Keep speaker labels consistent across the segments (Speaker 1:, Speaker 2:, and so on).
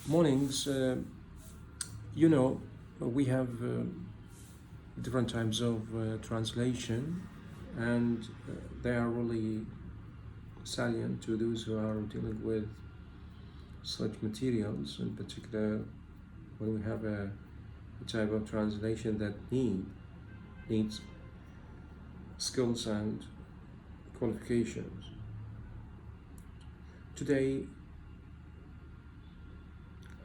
Speaker 1: Mornings, we have different types of translation, and they are really salient to those who are dealing with such materials, in particular when we have a type of translation that needs skills and qualifications. Today,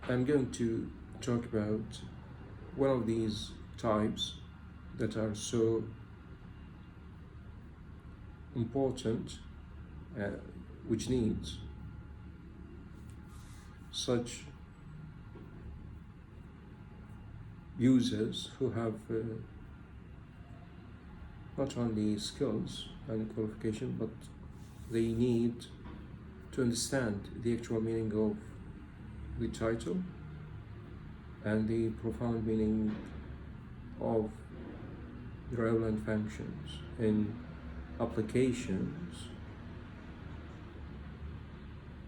Speaker 1: I'm going to talk about one of these types that are so important, which needs such users who have not only skills and qualification, but they need to understand the actual meaning of the title and the profound meaning of the relevant functions in applications.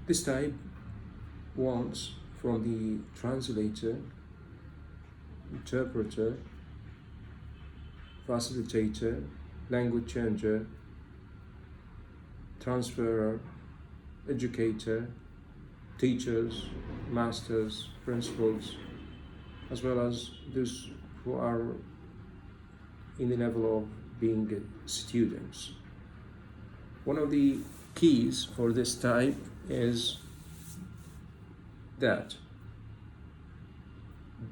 Speaker 1: This type wants from the translator, interpreter, facilitator, language changer, transferer, educator, teachers, masters, principals, as well as those who are in the level of being students. One of the keys for this type is that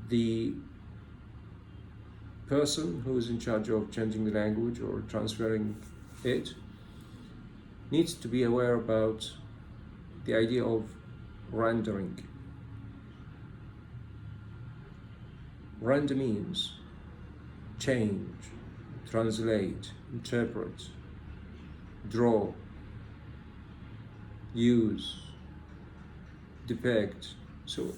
Speaker 1: the person who is in charge of changing the language or transferring it needs to be aware about the idea of rendering. Render means change, translate, interpret, draw, use, depict. So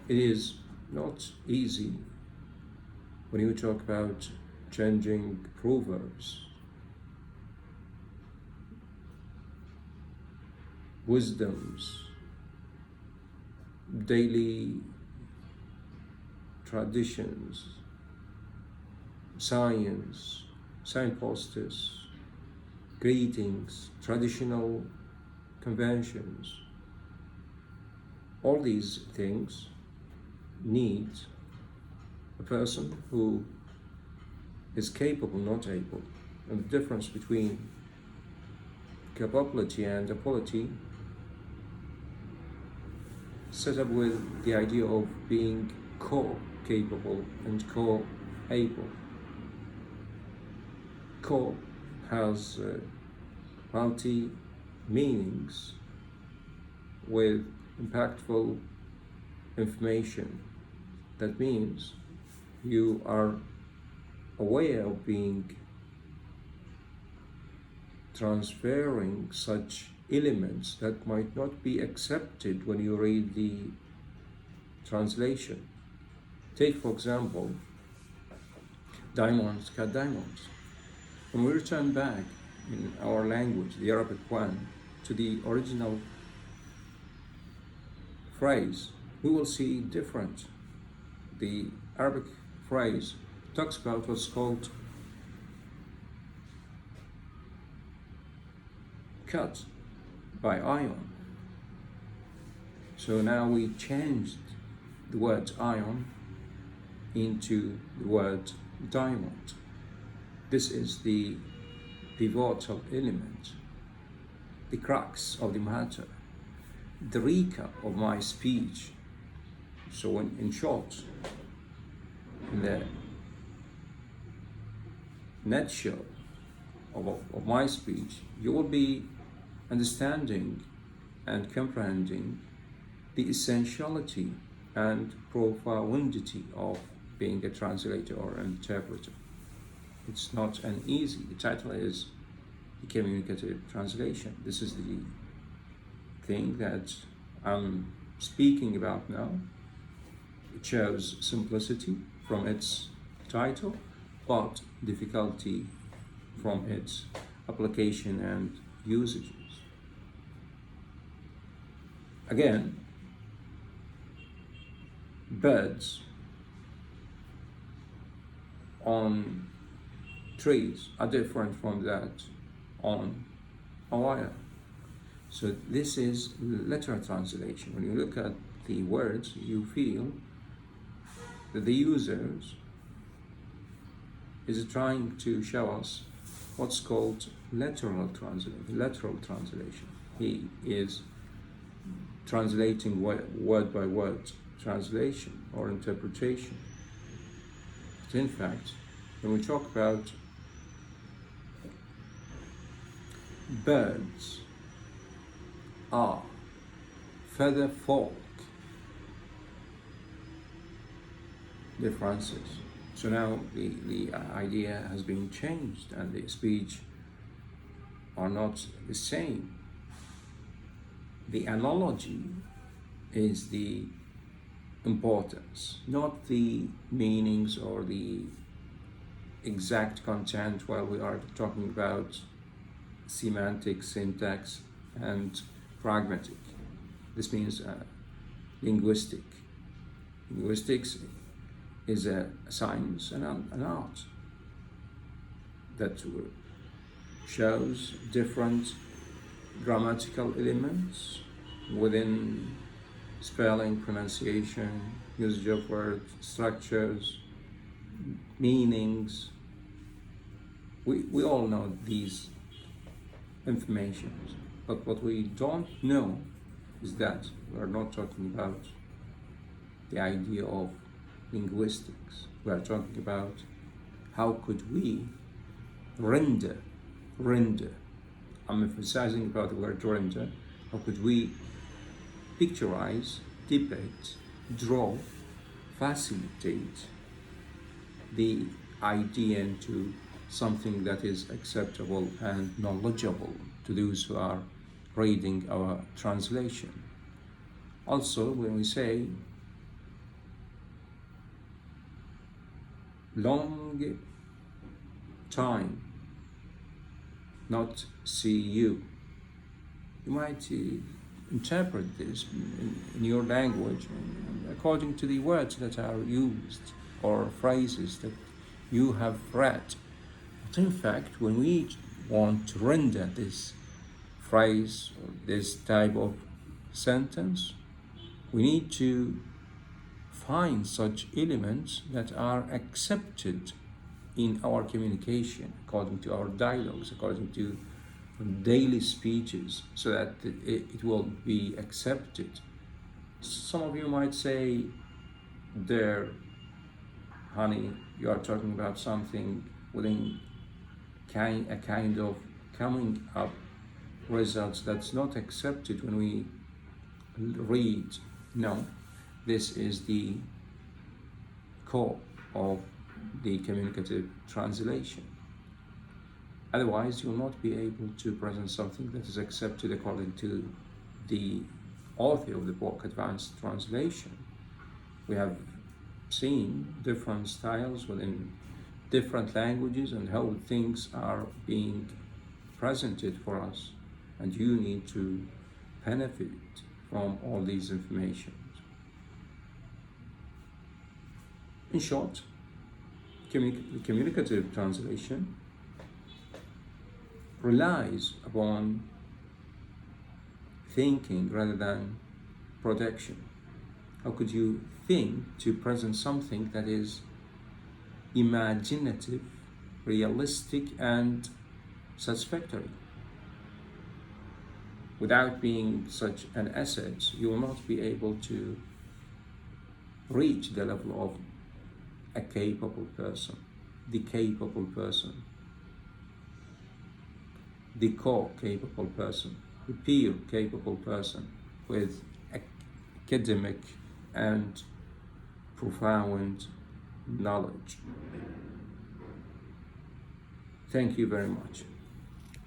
Speaker 1: it is not easy when you talk about changing proverbs, wisdoms, daily traditions, science, signposts, greetings, traditional conventions. All these things need a person who is capable, not able. And the difference between capability and ability set up with the idea of being co-capable and co-able. Co has multi-meanings with impactful information. That means you are aware of being transferring such elements that might not be accepted when you read the translation. Take, for example, diamonds cut diamonds. When we return back in our language, the Arabic one, to the original phrase, we will see different. The Arabic phrase talks about what's called cut by iron. So now we changed the word iron into the word diamond. This is the pivotal element, the crux of the matter, the recap of my speech. So in short, in the nutshell of my speech, you will be understanding and comprehending the essentiality and profundity of being a translator or an interpreter. It's not an easy. The title is the Communicative Translation. This is the thing that I'm speaking about now. It shows simplicity from its title, but difficulty from its application and usages. Again, birds on trees are different from that on a wire. So this is literal translation. When you look at the words, you feel that the users is trying to show us what's called literal translation. He is translating word by word translation or interpretation. But in fact, when we talk about birds are feather folk differences. So now the idea has been changed and the speech are not the same. The analogy is the importance, not the meanings or the exact content, while we are talking about semantic, syntax, and pragmatic. This means linguistic. Linguistics is a science and an art that shows different grammatical elements within spelling, pronunciation, usage of words, structures, meanings. We all know these informations, but what we don't know is that we are not talking about the idea of linguistics. We are talking about how could we render, I'm emphasizing about the word render, how could we picturize, depict, draw, facilitate the idea into something that is acceptable and knowledgeable to those who are reading our translation. Also, when we say long time not see you, you might interpret this in your language according to the words that are used or phrases that you have read. But in fact, when we want to render this phrase or this type of sentence, we need to find such elements that are accepted in our communication, according to our dialogues, according to daily speeches, so that it will be accepted. Some of you might say, there, honey, you are talking about something within a kind of coming up results that's not accepted when we read. No, this is the core of the communicative translation. Otherwise, you'll not be able to present something that is accepted according to the author of the book, Advanced Translation. We have seen different styles within different languages and how things are being presented for us, and you need to benefit from all these information. In short, communicative translation relies upon thinking rather than production. How could you think to present something that is imaginative, realistic, and satisfactory? Without being such an asset, you will not be able to reach the level of a capable person, the capable person, the core capable person, the peer capable person with academic and profound knowledge. Thank you very much.